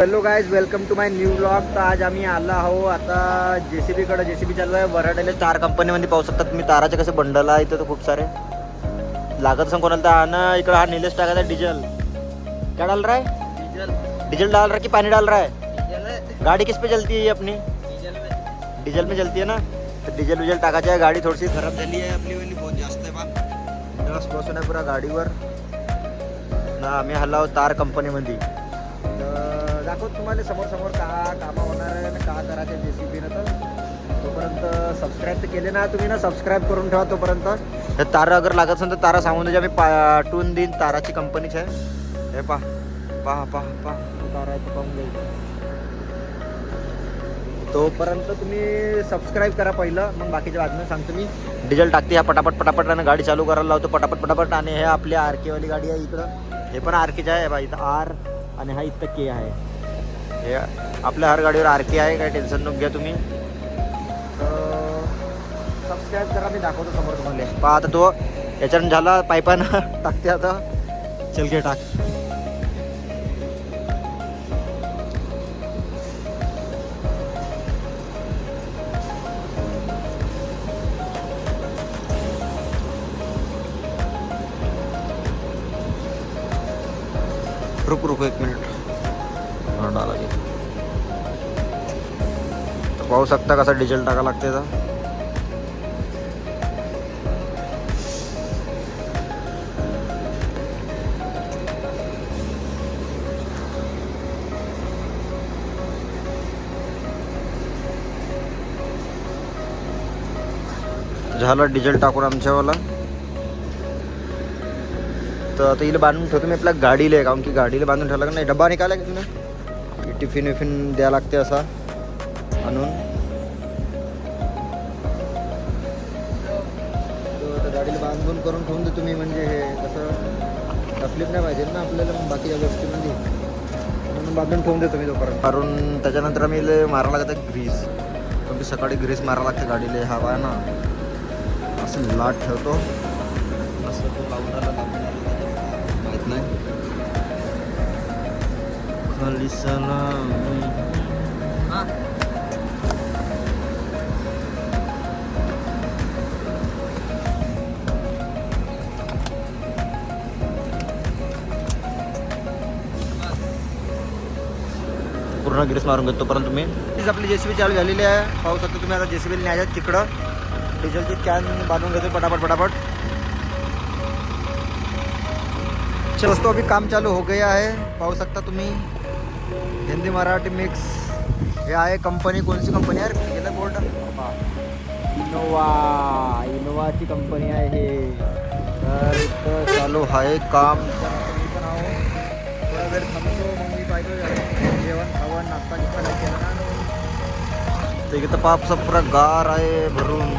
Hello guys, welcome to my new blog. तर आज आम्ही आलो आहो आता जेसीबीकडे. जेसीबी चालू आहे वराडेले. तार कंपनीमध्ये पाहू शकता तुम्ही. ताराचे कसे बंडल आहे इथं तर खूप सारे लागत असं कोणाला. तर ना इकडं हा निलेश टाकायचा डिझेल. क्या डाल रहा है? डीजल डाल रहा है कि पानी डाल रहा है? गाड़ी किस पे चलती है अपनी? डीजल में चलती है ना. तर डिझेल विझेल टाकायचं आहे. गाडी थोडीशी खराब झाली आहे आपली वाली, बहुत जास्त आहे बा. डस्ट बसून आहे पुरा गाडीवर ना. आम्ही हल्ला आहोत तार कंपनीमध्ये. तर दाखवत तुम्हाला समोर समोर का कामं होणार आहे आणि का करायचं जेसीबीनं. तर तोपर्यंत सबस्क्राईब तर केले ना तुम्ही ना. सबस्क्राईब करून ठेवा तोपर्यंत. हे तारा अगर लागत असेल तर तारा सांगून द्यायची, आम्ही पाठवून देईन. ताराची कंपनीच आहे. हे पहा तारा आहे ते पाहून घ्यायचं. तोपर्यंत तुम्ही सबस्क्राईब करा पहिलं, मग बाकीच्या बातम्या सांगतो मी. डिझेल टाकते ह्या पटापट आणि गाडी चालू करायला लावतो पटापट. आणि हे आपली आरकेवाली गाडी आहे इकडं. हे पण आरकेच आहे बा. इथं आर आणि हा इथं के आहे. हे आपल्या हर गाडीवर आरके आहे, काही टेन्शन नको घ्या तुम्ही. सबस्क्राईब करा, मी दाखवतो समोर तुम्हाला. पहा आता तो याच्यानं झाला पाईपानं टाकते आता. चल घे टाक. रुक एक मिनिट. डाला घे. तर पाहू शकता कसा डिझेल टाका लागते. तर झालं डिझेल टाकून आमच्यावाला. तर आता हिला बांधून ठेवतो मी आपल्या गाडीला. कारण की गाडीला बांधून ठेवला का नाही. डब्बा निघाला की तुला टिफिन विफिन द्यावं लागते असा आणून. तर गाडीला बांधून करून ठेवून दे तुम्ही. म्हणजे हे कसं तकलीफ नाही पाहिजे ना आपल्याला मग बाकीच्या गोष्टीमध्ये. म्हणून बांधून ठेवून देतो मी तोपर्यंत. कारण त्याच्यानंतर आम्ही मारायला लागतं ग्रीस. कारण सकाळी ग्रीस मारायला लागते गाडीला. हवा आहे ना. असं लाट ठेवतो असं. तो लावून राहिला माहीत नाही. खाली सलाम. पूर्ण गिरीस मारून घेतो तोपर्यंत तुम्ही. आपली जेसीबी चालू झालेली आहे. पाहू शकता तुम्ही. आता जेसीबीला न्यायचं तिकडं. डिझेलची कॅन बांधून घेतो पटापट. दोस्तों अभी काम चालू हो गया है. पाहू शकता तुम्ही. हिंदी मराठी मिक्स. हे आहे कंपनी. कोणती कंपनी आहे गेला बोर्ड. इनोवाची कंपनी आहे हे. तर इथं चालू आहे काम. मी पण आहो थोडा वेळ थांबतो. मग मी पाहिजे जेवण खावण नाश्ता गिस्ता नाही केला ना. तर इथं पापसा पुरा गार आहे भरून.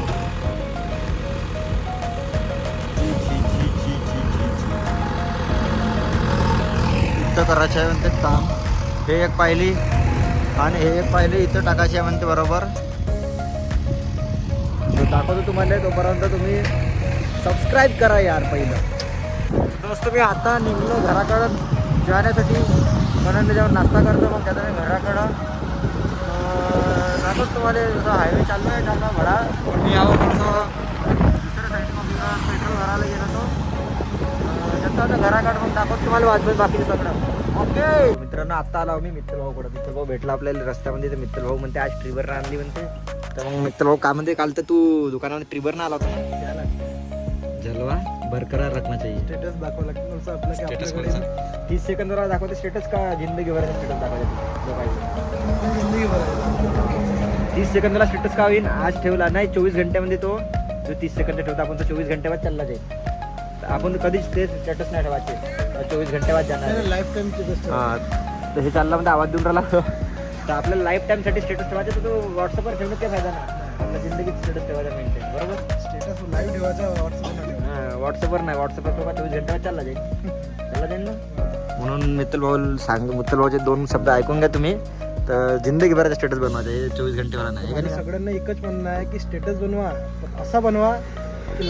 इथं करायचं आहे म्हणते काम. हे एक पाहिली आणि हे एक पाहिली. इथं टाकायचे आहे म्हणते बरोबर. दाखवतो तुम्हाला. तोपर्यंत तुम्ही सबस्क्राईब करा यार पहिलं. दोस्त मी आता निघलो घराकडं जाण्यासाठी. म्हणून त्याच्यावर नाश्ता करतो. मग त्याचा मी घराकडं दाखवतो तुम्हाला. जसं हायवे चालू आहे चालला भडा. मी यावं थोडंसं दुसऱ्या साईडला पेट्रोल भरायला गेलो तो. आता घराकडं मग दाखवतो तुम्हाला वाजवत बाकीचं सगळं. ओके मित्रांनो, आत्ता आला मी मित्रभाऊकडं. मित्रभाऊ भेटला आपल्याला रस्त्यामध्ये. तर मित्रभाऊ म्हणते आज ट्रिबरनं आणली म्हणते. तर मग मित्रभाऊ काय म्हणते, काल तर तू दुकानामध्ये ट्रिबरनं आला होता. जलवा बरकरार रखना चाहिए. स्टेटस दाखवा लागतं आपलं. स्टेटस 30 सेकंदवर दाखवते स्टेटस का जिंदगीभर स्टेटस दाखवायचं. जिंदगीभर 30 सेकंदाला स्टेटस का होईल. आज ठेवला नाही 24 घंट्यामध्ये तो 30 सेकंद ठेवतो आपण. तो 24 घंट्यावर चालला जाईल. आपण कधीच ते स्टेटस नाही ठेवायचे. 24 घंटे बाद जाणार लाईफ टाईम स्टेटस. हां तर हे चालला म्हणजे आवाज देऊन राहिला. तर आपल्याला लाईफ टाईमसाठी स्टेटस ठेवायचं. तर तो व्हॉट्सअपवर ठेवण्यात काय फायदा ना. आपल्या जिंदगीत स्टेटस ठेवायचा मेंटेन. बरोबर. स्टेटस लाईव्ह ठेवायचा व्हॉट्सअपवर नाही. व्हॉट्सअपवर तो का 24 घंट्यावर चालला जाईल ना. म्हणून मित्रभाऊचे 2 शब्द ऐकून घ्या तुम्ही. तर जिंदगीभराचा स्टेटस बनवायचा. हे 24 घंटेवाला नाही. सगळ्यांना एकच म्हणणं आहे की स्टेटस बनवा, असा बनवा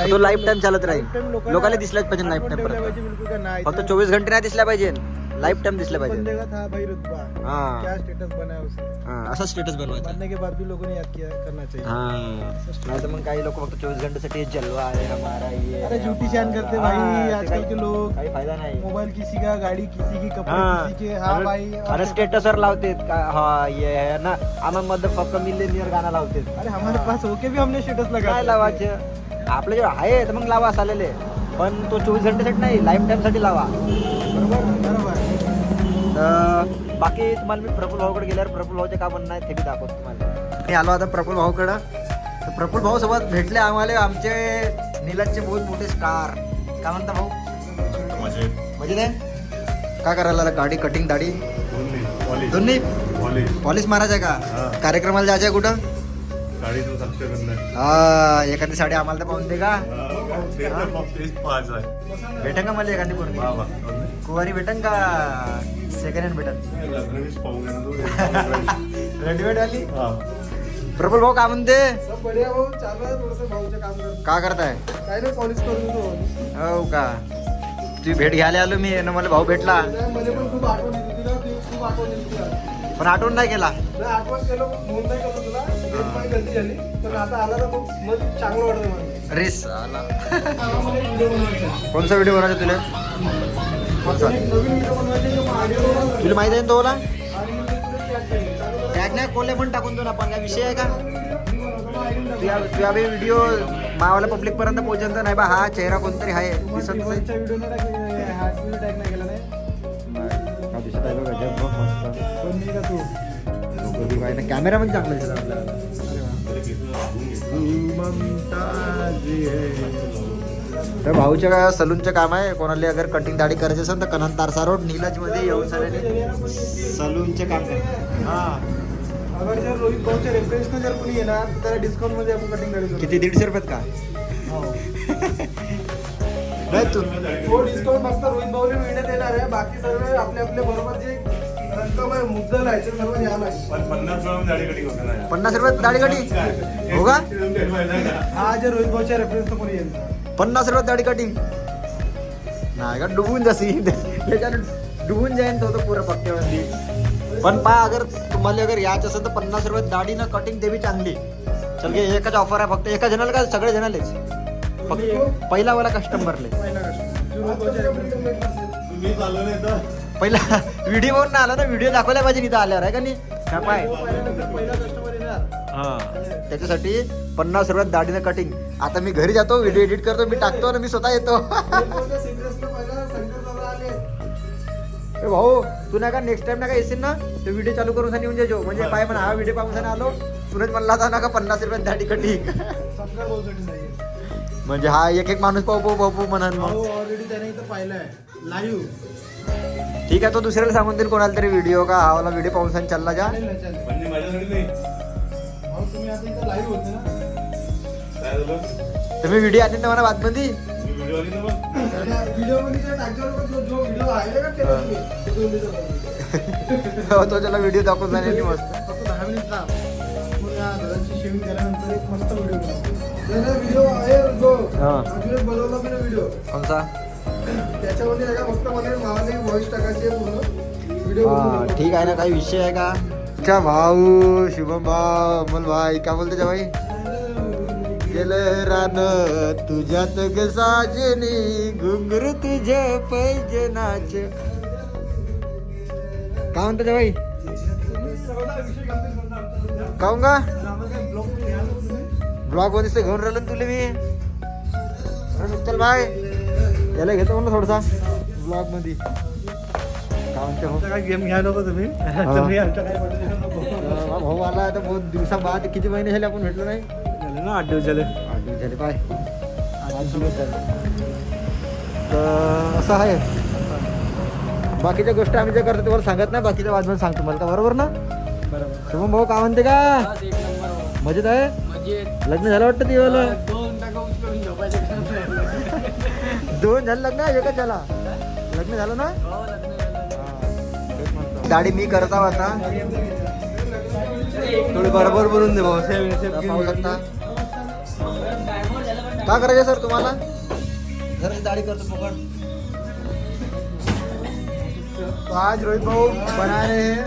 तो लाईफ टाइम चालत राहील. लोकांना दिसलाच पाहिजे लाईफ टाइम. फक्त 24 घंटे नाही दिसला पाहिजे. लाईफ टाइम दिसलं पाहिजे. बंदेगा था भाई रुतबा, हाँ क्या स्टेटस बनाया उसने, असा स्टेटस बनवायचा. बनने के बाद भी लोगों ने याद किया करना चाहिए. हा नाही तर मग काही लोक फक्त 24 घंटेसाठी जलवा आहे हमारा ये अरे झूठी शान करते भाई आजकल के लोग. काही फायदा नाही. मोबाईल किसी का, गाड़ी किसी की, कपड़े हाँ. किसी के. हाँ भाई. अरे स्टेटसवर लावते हा ये है ना आम्ही मध्ये फक्त मिलेनियर गाणं लावते. अरे हमारे पास होके भी हमने स्टेटस लगा. काय लावायचं आपलं जे आहे तर मग लावा चालेले, पण तो 24 घंटेसाठी नाही, लाईफ टाइम साठी लावा. बरोबर. तर बाकी तुम्हाला मी प्रफुल भाऊकडे गेल्यावर प्रफुल भाऊचे काय म्हणणं आहे ते बी दाखवतो तुम्हाला. मी आलो आता प्रफुल भाऊकडं. तर प्रफुल भाऊ सोबत भेटले आम्हाला आमचे नीलजचे बहुत मोठे स्टार. काय म्हणता भाऊ? म्हणजे नाही काय करायला गाडी कटिंग दाढी दोन्ही पॉलिश मारायचं आहे का? कार्यक्रमाला जायचं आहे कुठं? हा एखादी साडी आम्हाला तर पाहून दे का? भेटेन का मला एखादी पूर्ण कुवारी भेटन का सेकंड हँड भेटन? रेडीमेड वाली. प्रफुल भाऊ काय म्हणते? सब बढ़िया भाऊ, चालू आहे थोडंसं भाऊचं काम करतो. काय करताय? काय नाही, पॉलिश करून देतो. हो का? तुझी भेट घ्यायला आलो मी ना, मला भाऊ भेटला मला पण खूप आठवण येते तुला, खूप आठवण येते तुला. पण आठवण नाही केला. नाही आठवण केलं, फोन नाही केलं तुला. एक माझी गलती झाली, पण आता आला तर मग मला चांगलं वाटतं मला. रेस आला. मला एक व्हिडिओ बनवायचा आहे. कोणचा व्हिडिओ बनवायचा तुला? कोणचा? एक नवीन व्हिडिओ बनवायचा आहे, तो ऑडिओ बनवायचा. तुला माहिती आहे ना तो मला? आणि मग ते तुला chat करेल. चालू कर. टॅग नाही कोले पण टाकून देऊ ना आपण, काय विषय आहे का? मी बनवतो, ID टाक. तुझ्या व्हिडिओ मावाला पब्लिक पर्यंत पोहोचेल तर नाही बा हा चेहरा कोणतरी आहे दिसत नाही. दिवाळीचा व्हिडिओ नाही टाकला, हा व्हिडिओ टॅग नाही केला नाही. दिसत आहे बघा जग बघ मस्त. पण मी का तू? कॅमेरा पण चांगला दिसत आपल्याला. तर भाऊच्या सलूनचं काम आहे. कोणाला अगर कटिंग दाढी करायची असेल तर कन्हान तारसा रोड नीलज मध्ये येऊन सलूनचे काम करते. हा अगर जर रोहित भाऊच्या रेफरन्सनं जर कोणी येणार तर डिस्काउंट मध्ये आपण कटिंग करू. किती 150 रुपयात का? नाही तू हो डिस्काउंट फक्त रोहित भाऊला मिळण्यात येणार आहे. बाकी सर्व आपले आपले बरोबर जे रक्कम आहे मुद्दल आहे ते सर्व यायला आहे. 50 रुपयात दाढी कटिंग हो का? हा जे रोहित भाऊच्या रेफरन्सनं कोणी येईल 50 रुपयात दाढी कटिंग नाही का? डुबून जशी त्याच्यानं डुबून जाईन तो पुरं पक्क्यावरती. पण पा अगर तुम्हाला अगर यायचं असेल तर 50 रुपयात दाढी ना कटिंग ते बी चांगली. चल घे एकच ऑफर आहे फक्त एका जणाला का सगळे जणालेच फक्त पहिला वाला कस्टमरले पहिला व्हिडिओ ना आला ना व्हिडिओ दाखवल्या पाहिजे इथं आल्यावर आहे का नाही? काय पाय पहिला कस्टमर येणार. हा त्याच्यासाठी 50 रुपयात दाढीनं कटिंग. आता मी घरी जातो व्हिडिओ एडिट करतो मी टाकतो आणि मी स्वतः येतो. ए भाऊ तू नाही का नेक्स्ट टाइम ना का येशील ना तो व्हिडिओ चालू करून येऊन जायचो म्हणजे पाय म्हणा हा व्हिडिओ पाहून आलो तुनच म्हणला होता ना का 50 रुपयात दाढी कटिंग. म्हणजे हा एक एक माणूस पाहू पाहू म्हणून मग ऑलरेडी त्याने इथं पाहिलंय लाईव्ह. ठीक आहे तो दुसऱ्याला सांगून देईल कोणाला तरी व्हिडिओ का हा वाला व्हिडिओ पाहून चालला जा. तुम्ही आता इथं लाईव्ह होते ना. तुम्ही व्हिडिओ आली ना मला बातमध्ये व्हिडिओ मध्ये जे टाकतो जो व्हिडिओ आहे का केला तुम्ही ते दोन दिवसापूर्वी. तो त्याला व्हिडिओ दाखवून जाणे मस्त फक्त 10 मिनिट राहा. मग या दादाची शेविंग केल्यानंतर एक मस्त व्हिडिओ बनवतो. व्हिडिओ आहे जो अजून बनवला मी व्हिडिओ कोणचा त्याच्यामध्ये आहे का फक्त मला मावाने व्हॉइस टाकायची आहे पूर्ण व्हिडिओ. हा ठीक आहे ना काही विषय आहे का? अच्छा भाऊ शुभम भाऊ अमोल भाई काय बोलते जा भाई? गेलं रान तुझ्यात ग साजनी घुंगरू तुझ्या पैजनाच काय म्हणतो जा भाई? काहून का ब्लॉग मध्ये घेऊन राहिलो तुला मी. चल बाय याला घेतो म्हणलं थोडासा ब्लॉग मध्ये. काय म्हणते काय गेम घ्या नको तुम्ही तुम्ही आमच्या काय नको. भाऊ आला तर बहुत दिवसा बाद किती महिने झाले आपण भेटलो नाही झाले ना 8 दिवस झाले. 8 दिवस झाले पाय 8 दिवस झाले. तर असं आहे बाकीच्या गोष्टी आम्ही जे करतो तुम्हाला सांगत नाही बाकीच्या वाजवून सांगतो तुम्हाला का बरोबर ना? बरोबर. शुभम भाऊ काय म्हणते का? मजेत आहे. लग्न झालं वाटतं ती वाला 2 झालं लग्न एकच झाला लग्न झालं ना? दाढी मी करता आता थोडी बरोबर बोलून दे भाऊ पाहू शकता. काय करायचं सर तुम्हाला? घराची दाढी करतो पकड तो आज रोहित भाऊ बना रहे हैं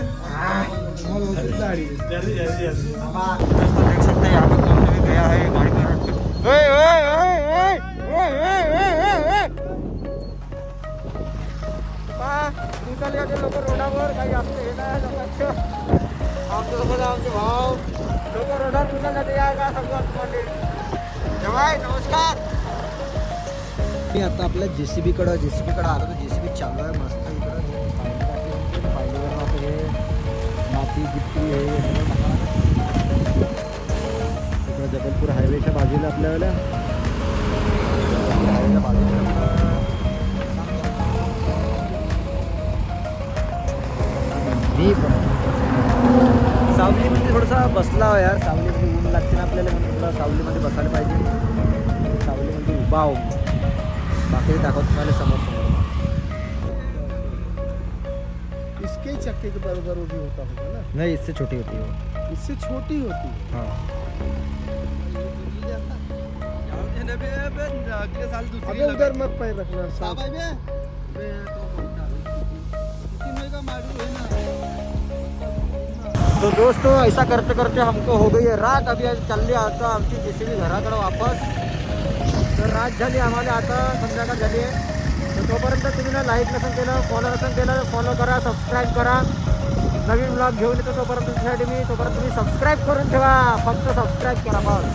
दाढ़ी। दोस्तों देख सकते हैं यहाँ पे कौन भी गया है गाड़ी में रख के। ओए ओए ओए ओए ओए ओए ओए ओए निकल गया ते लोक रोडावर काही असते हे नाही लोकांचं आमचं कसं आमचे भाव लोक रोडावर निघाल जाते या का सगळं तुम्हाला जवाय नमस्कार। मी आता आपल्या JCB कडे आलो तर JCB चालू आहे मस्त इकडं पाहिल्यावर आपण हे माती गिट्टी हे इकडं जबलपूर हायवेच्या बाजूला आपल्याला हायवेच्या बाजूला मी सावलीमध्ये थोडासा बसला हो यार सावलीमध्ये ऊन लागते ना आपल्याला म्हणून थोडा सावलीमध्ये बसायला पाहिजे सावलीमध्ये उभा हो बाकी दाखवतो तुम्हाला समोर इसके ही चक्के के बराबर वो भी होता होगा ना? नहीं इससे छोटी होती है इससे छोटी होती है। हाँ अगले साल दूसरी उधर मत पैर रखना साफ। तो दोस्तों ऐसा करते करते हमको हो गई है रात। अभी चालली आता आमची JCB घराकडे वापस तर रात झाली आम्हाला आता संध्याकाळ झाली आहे तर तोपर्यंत तुम्ही ना लाईक नसेल केलं फॉलो नसेल केलं फॉलो करा सबस्क्राईब करा नवीन ब्लॉग घेऊन येतो तोपर्यंत तुमच्यासाठी मी तोपर्यंत तुम्ही सबस्क्राईब करून ठेवा फक्त सबस्क्राईब करा बस।